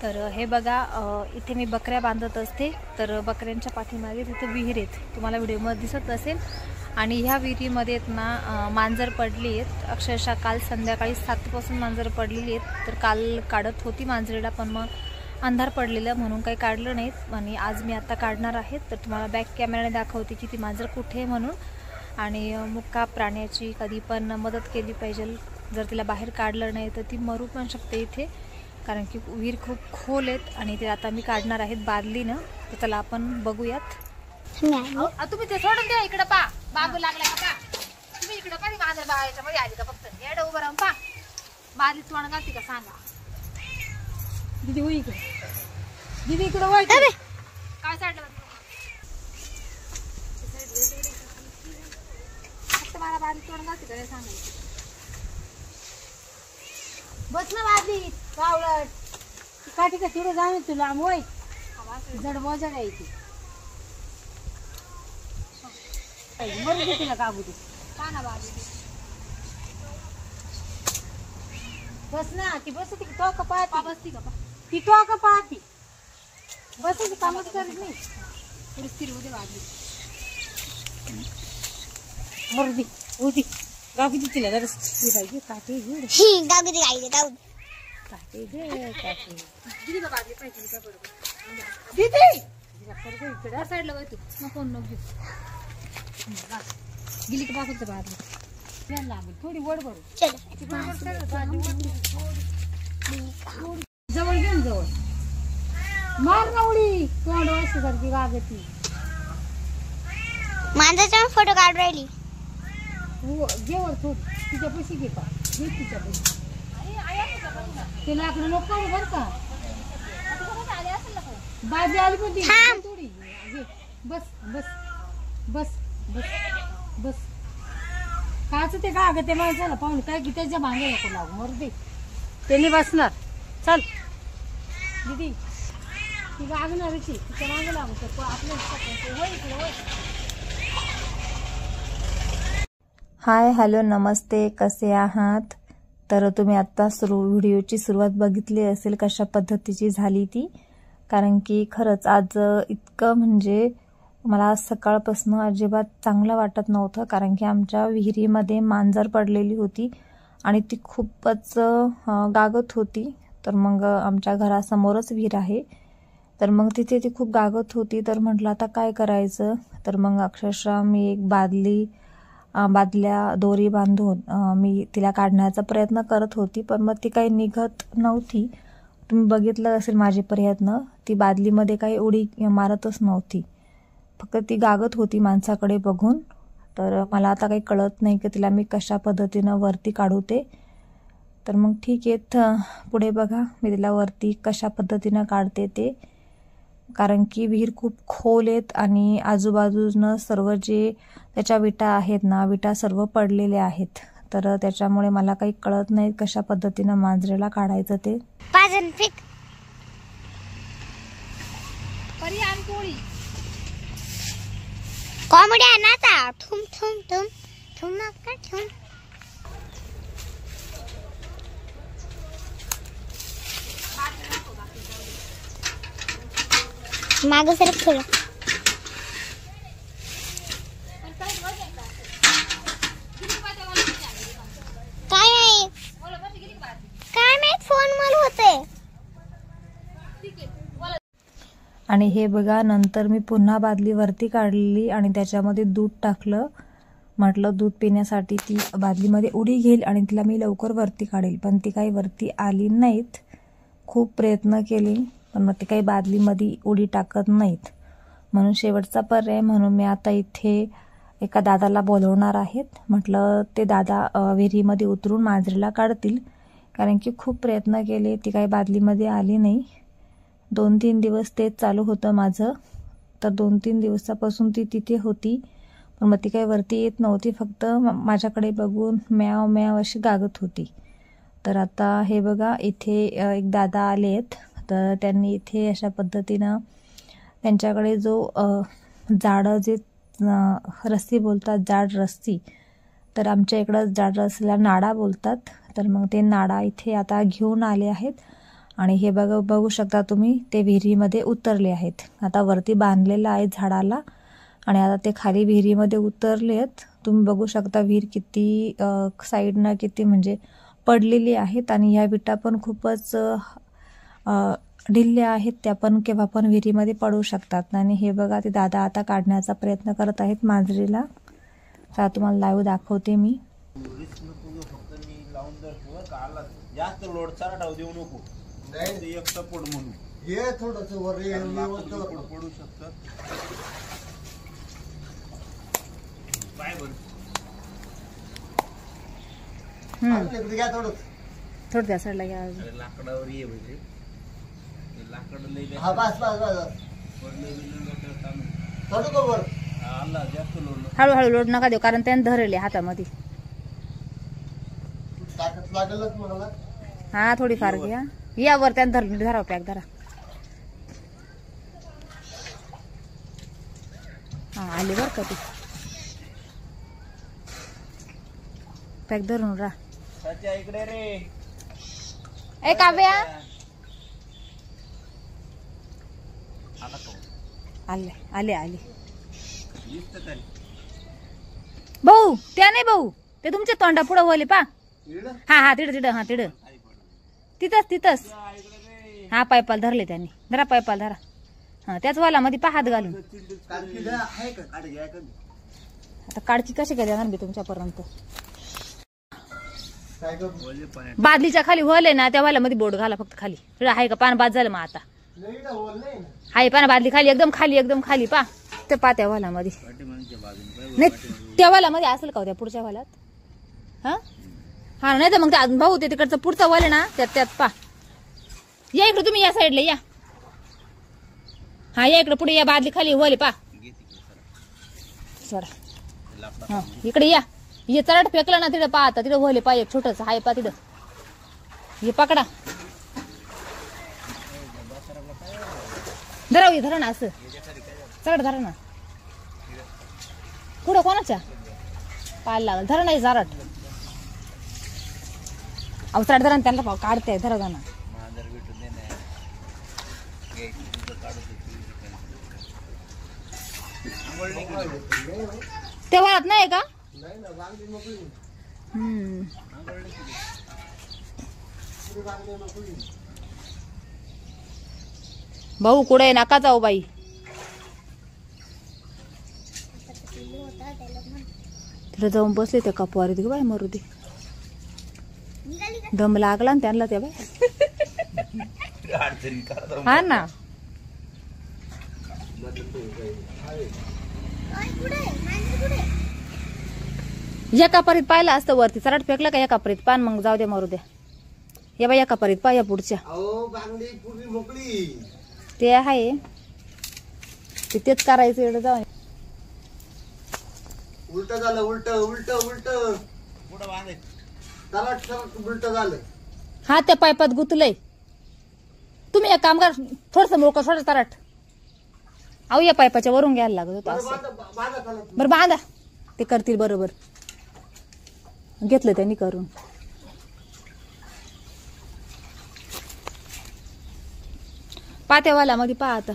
तर हे बघा इथे मी बकऱ्या बांधत असते, तर बकऱ्यांच्या पाठीमागे तिथे विहीर आहेत, तुम्हाला व्हिडिओमध्ये दिसत असेल. आणि ह्या विहिरीमध्ये ना मांजर पडली आहेत. अक्षरशः काल संध्याकाळी 7 पासून मांजर पडलेली आहेत. तर काल काढत होती मांजरीला, पण मग अंधार पडलेलं म्हणून काही काढलं नाहीत. आणि आज मी आता काढणार आहे, तर तुम्हाला बॅक कॅमेराने दाखवते की ती मांजर कुठे आहे म्हणून. आणि मुक्का प्राण्याची कधी पण मदत केली पाहिजे. जर तिला बाहेर काढलं नाही तर ती मरू पण शकते इथे, कारण की विहीर खूप खोल आहेत. आणि ते आता मी काढणार आहेत बादलीनं. तर चला आपण बघूयात. तुम्ही ते सोडून द्या, इकडं पा बाबू लागला का पा. तुम्ही इकडं पा, मांजर बाळाच्या मध्ये आली का फक्त एवढं उभं राहून पा. बादली तोंड घालते का सांगा. दीदी हो इकडे, दीदी इकडं वळ. काय साडलं फक्त मला बादली तोंड घालते का सांगायचं. बस ना बादली पावलट काठी का तिकडे जाणे तुला मोय जड मोजड आहे ती. मरू दे तिला काबू दे का ना बादली. बस ना ती बसती तो का पाहती, बसती का ती तो का पाहती, बसायचं कामच करत नाही. थोडी स्थिर होते बादली. मरू दे होती गाबू दे तिला जरा पाहिजे. काठी गाबू दे गाई गाऊ काठी दे काठी दीदी का बादली पाहिजे का बरोबर दीदी इकडे साईडला बघ तू नको नको गेली का बाजूचं बादली लागेल थोडी वड भरू. जवळ घेऊन जवळ मार ना उडी तोंड वाशी गागती. मांजरचा फोटो काढ राहिली. जेवळ थोडी तिच्या पैसे घे पा घे तिच्या पैसे. ते लाकडं नको बर का बाजी आली पण ती थोडी घे. बस बस बस बस बस काच ते का ग ते माणसाला पाहून काय की त्याच्या मागे नको लागू मरू दे त्याने बसणार. चल दीदी ती गागणारची तिच्या मागे लागू शकतो आपल्या. हाय हॅलो नमस्ते, कसे आहात. तर तुम्ही आत्ता व्हिडिओची सुरुवात बघितली असेल कशा पद्धतीची झाली ती. कारण की खरंच आज इतकं म्हणजे मला आज सकाळपासून अजिबात चांगलं वाटत नव्हतं. कारण की आमच्या विहिरीमध्ये मांजर पडलेली होती आणि ती खूपच गागत होती. तर मग आमच्या घरासमोरच विहीर आहे, तर मग तिथे ती खूप गागत होती. तर म्हटलं आता काय करायचं. तर मग अक्षरशः मी एक बादल्या दोरी बांधून मी तिला काढण्याचा प्रयत्न करत होती, पण मग ती काही निघत नव्हती. तुम्ही बघितलं असेल माझे प्रयत्न, ती बादलीमध्ये काही उडी मारतच नव्हती, फक्त ती गागत होती माणसाकडे बघून. तर मला आता काही कळत नाही की तिला मी कशा पद्धतीनं वरती काढू ते. तर मग ठीक आहे, पुढे बघा मी तिला वरती कशा पद्धतीनं काढते ते. कारण की विहीर खूप खोल आहेत आणि आजूबाजूनं सर्व जे त्याच्या विटा आहेत ना, विटा सर्व पडलेल्या आहेत. तर त्याच्यामुळे मला काही कळत नाही कशा पद्धतीनं मांजरेला काढायचं ते. कॉमेडी आहे ना आता. ठुम ठुम ठुम ठुम नका ठुम. मागं सरक थोडं. काय आहे काय माहित फोन मला होते. आणि हे बघा नंतर मी पुन्हा बादली वरती काढलेली आणि त्याच्यामध्ये दूध टाकलं. म्हटलं दूध पिण्यासाठी ती बादलीमध्ये उडी घेईल आणि तिला मी लवकर वरती काढेल, पण ती काही वरती आली नाहीत. खूप प्रयत्न केले पण मग ती काही बादलीमध्ये उडी टाकत नाहीत. म्हणून शेवटचा पर्याय म्हणून मी आता इथे एका दादाला बोलवणार आहेत. म्हटलं ते दादा विहिरीमध्ये उतरून मांजरीला काढतील, कारण की खूप प्रयत्न केले ती काही बादलीमध्ये आली नाही. 2-3 दिवस तेच चालू होतं माझं. तर 2-3 दिवसापासून ती तिथे होती, पण मग ती काही वरती येत नव्हती, फक्त माझ्याकडे बघून म्याव म्याव अशी गागत होती. तर आता हे बघा इथे एक दादा आले आहेत. तर त्यांनी इथे अशा पद्धतीनं त्यांच्याकडे जो जाडं जे रस्सी बोलतात, जाड रस्सी, तर आमच्या इकडं जाड रस्सीला नाडा बोलतात. तर मग ते नाडा इथे आता घेऊन आले आहेत आणि हे बघू शकता तुम्ही ते विहिरीमध्ये उतरले आहेत. आता वरती बांधलेलं आहे झाडाला आणि आता ते खाली विहिरीमध्ये उतरलेत. तुम्ही बघू शकता विहीर किती साईडनं किती म्हणजे पडलेली आहेत आणि ह्या विटा पण खूपच ढिल्ल्या आहेत. त्या पण केव्हा पण विहिरीमध्ये पडू शकतात. आणि हे बघा ते दादा आता काढण्याचा प्रयत्न करत आहेत मांजरीला. तर तुम्हाला लाईव्ह दाखवते मी. जास्त लोड चारा टाव देऊ नको. नाही एक सपोर्ट म्हणून हे थोडस वर पडू शकतं. बाय बर थोडं त्या साईडला घ्या. लाकडावर ये म्हणजे लाकड लई जास्त लोड हळूहळू लोड नका देऊ कारण त्याने धरले हातामध्ये. हा थोडी फार घ्या. यावर त्याने धरले धराव पॅक धरा. हा आली बर का ती पॅक धरून राहा. सच्या इकडे रे. ए काव्या आले आले आले. भाऊ त्या नाही भाऊ ते तुमच्या तोंडा पुढं वले पा. हा हा तिड तिड हा तिड तिथंच तिथंच. हा पायपाल धरले त्यांनी. धरा पायपाल धरा. हा त्याच वाला मध्ये पा हात घालून. आता काढची कशी काय देणार मी तुमच्यापर्यंत. बादलीच्या खाली होले ना त्या वाला मध्ये बोर्ड घाला फक्त खाली. तिकडे आहे का पान बाद झालं मग आता. हाय पाना बादली खाली एकदम खाली पा. ते पात्या वाला मध्ये नाही त्या वाला मध्ये असेल का त्या पुढच्या वाल्यात. हा हा नाही तर मग त्या भाऊ ते तिकडचं पुढचा वाल ना त्यात पा. या इकडे तुम्ही या साईडला या. हा या इकडे पुढे या बादली खाली वले पा. सोडा हा इकडे या. हे चरट फेकलं ना तिथं पा. आता तिथं वले पा एक छोटस हाय पा तिथं. हे पकडा धराव हे धरा ना असं चरट धरा ना. कुठं कोणाच्या पाय लागल धरा नाही जारट. अहो चरट धरा त्यांना काढते धरा जाणार. ते वळत नाही का. भाऊ कुठे नका जाऊ बाई. तिला जाऊन बसले त्या कपवारीत ग बाय मरू दे. दम लागला ना त्यांना त्या बाय. हा ना या कापरीत पाहिलं असतं वरती चरट फेकलं का या कापरीत पान मग जाऊ दे मरू द्या. या बाई या कापरीत पा या पुढच्या ते आहे तेच करायचं एवढं जाऊ. उलट झालं उलट उलट उलट उलट झालं. हा त्या पाईपात गुतलंय. तुम्ही एक काम करा थोडस मोकळं थोडं तरट. अहो या पाईपाच्या वरून घ्यायला लागत होतं असं. बरं बांधा ते करतील बरोबर. घेतलं त्यांनी करून. पात्यावाला मध्ये पहा आता.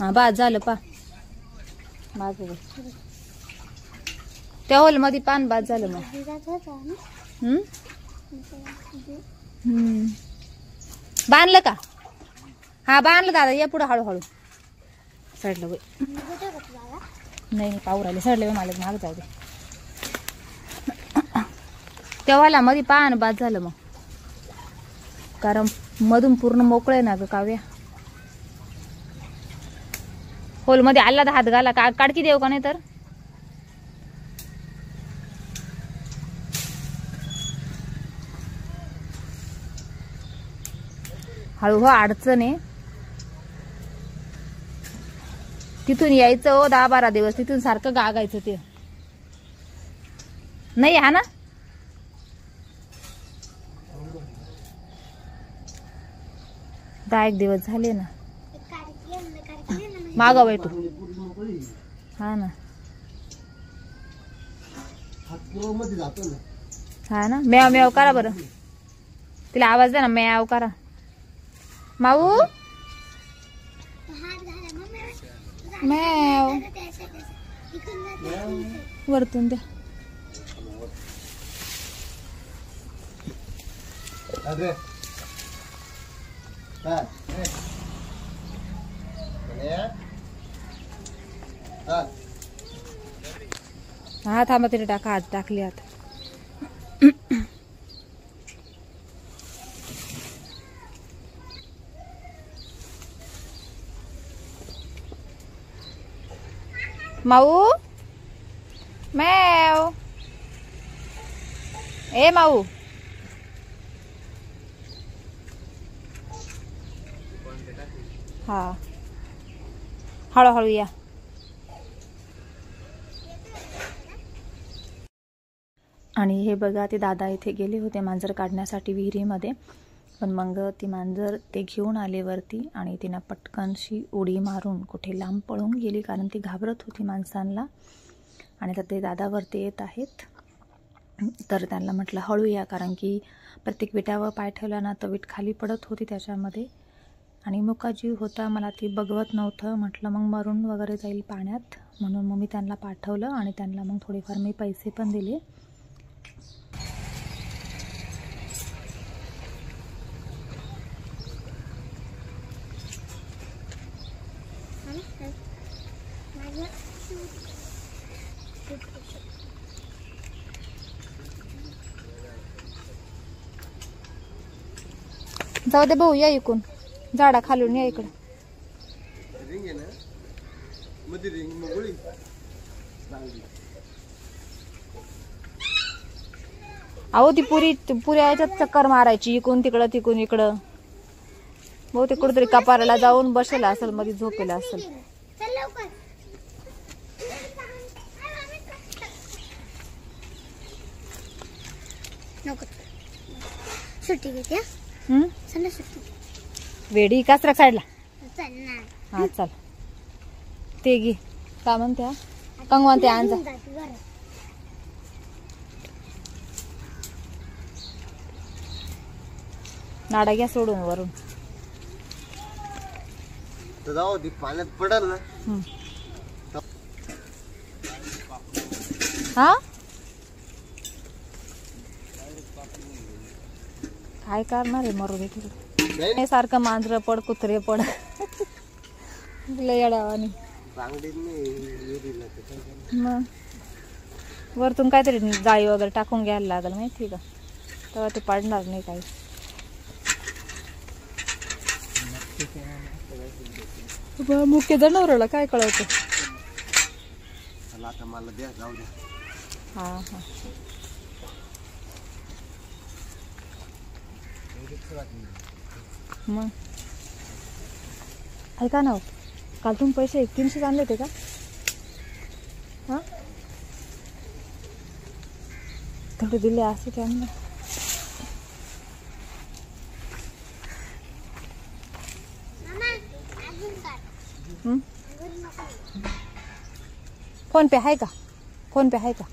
हा बाद झालं पा. त्या हॉल मध्ये पान बाद झालं मग. बांधलं का. हा बांधलं दादा या पुढे हळूहळू साईडला नाही पाहू राहिले सडले मला माग जाऊ दे. तेव्हाला मध्ये पान बाद झालं मग कारण मधून पूर्ण मोकळे ना ग काव्या. होल मध्ये आला तर हात घाला काढकी देऊ का नाही तर. हळू अडचण आहे. तिथून यायचं हो 10-12 दिवस तिथून सारखं गागायचं ते नाही हा ना. 10 दिवस झाले ना मागा बैठू. हा ना हा ना मेव मेव करा बरं. तिला आवाज दे ना, म्याव करा. माऊ म्याव वरतून द्या. हा थांबा, तिने टाका. हात टाकली आता. माऊ मॅव. ए माऊ हा हळूहळू या. आणि हे बघा, ते दादा इथे गेले होते मांजर काढण्यासाठी विहिरीमध्ये. पण मग ती मांजर ते घेऊन आले वरती आणि तिनं पटकनशी उडी मारून कुठे लांब पळून गेली, कारण ती घाबरत होती माणसांना. आणि तर ते दादा वरती येत आहेत. तर त्यांना म्हटलं हळू या, कारण की प्रत्येक विटावर पाय ठेवला ना तर वीट खाली पडत होती त्याच्यामध्ये. आणि मुका जीव होता, मला ती बघवत नव्हतं. म्हटलं मग मरून वगैरे जाईल पाण्यात, म्हणून मग मी त्यांना पाठवलं. आणि त्यांना मग थोडेफार मी पैसे पण दिले. जाऊ दे भाऊ, या इकून झाडा खालून या इकडं. अहो ती पुरी याच्यात चक्कर मारायची, इकून तिकडं तिकून इकडं. भाऊ ते कुठेतरी कपाराला जाऊन बसेल असेल, मध्ये झोपेला असेल. सुट्टी घेते. वेडी कासरा साईडला. हा चल, ते घे. काय म्हणत्या कंगवा ते आणजा. नाडा घ्या सोडून वरून. जाऊ दे, पाण्यात पडल ना. हा काय करणार आहे, मरू दे तिकडे. सारखं मांजर पड कुत्रे पड येड्यावानी. मग वरतून काहीतरी जाळी वगैरे टाकून घ्यायला लागेल, माहिती का, तेव्हा ते पडणार नाही काही. मुख्य जनावराला काय कळवतं. हा हा मग ऐका ना, काल तुम्ही पैसे 300 आणले होते का? हा थोडे दिले असते त्यांना. फोन पे आहे का? फोन पे आहे का?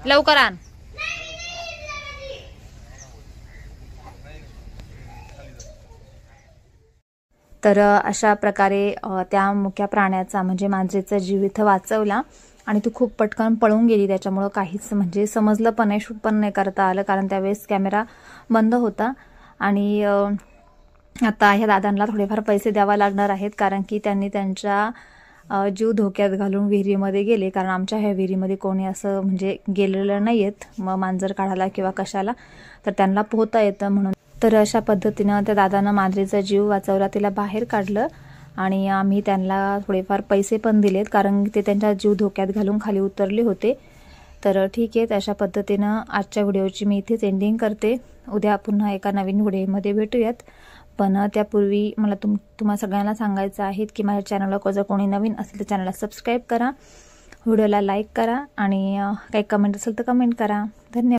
लवकर आण. तर अशा प्रकारे त्या मुक्या प्राण्याचा म्हणजे मांजरीचा जीव इथं वाचवला. आणि ती खूप पटकन पळून गेली, त्याच्यामुळं काहीच म्हणजे समजलं पण नाही, शूट पण नाही करता आलं, कारण त्यावेळेस कॅमेरा बंद होता. आणि आता ह्या दादांना थोडेफार पैसे द्यावा लागणार आहेत, कारण की त्यांनी त्यांचा जीव धोक्यात घालून विहिरीमध्ये गेले. कारण आमच्या ह्या विहिरीमध्ये कोणी असं म्हणजे गेलेलं नाही आहेत, मग मांजर काढायला किंवा कशाला, तर त्यांना पोहता येतं म्हणून. तर अशा पद्धतीनं त्या दादानं मांजरीचा जीव वाचवला, तिला बाहेर काढलं. आणि आम्ही त्यांना थोडेफार पैसे पण दिलेत, कारण ते त्यांचा जीव धोक्यात घालून खाली उतरले होते. तर ठीक आहे, अशा पद्धतीनं आजच्या व्हिडिओची मी इथेच एंडिंग करते. उद्या पुन्हा एका नवीन व्हिडिओमध्ये भेटूयात. पण त्यापूर्वी मला तुम्हा सगळ्यांना सांगायचं आहे की माझ्या चॅनलला जर कोणी नवीन असेल तर चॅनलला सबस्क्राईब करा, व्हिडिओला लाईक करा आणि काही कमेंट असेल तर कमेंट करा. धन्यवाद.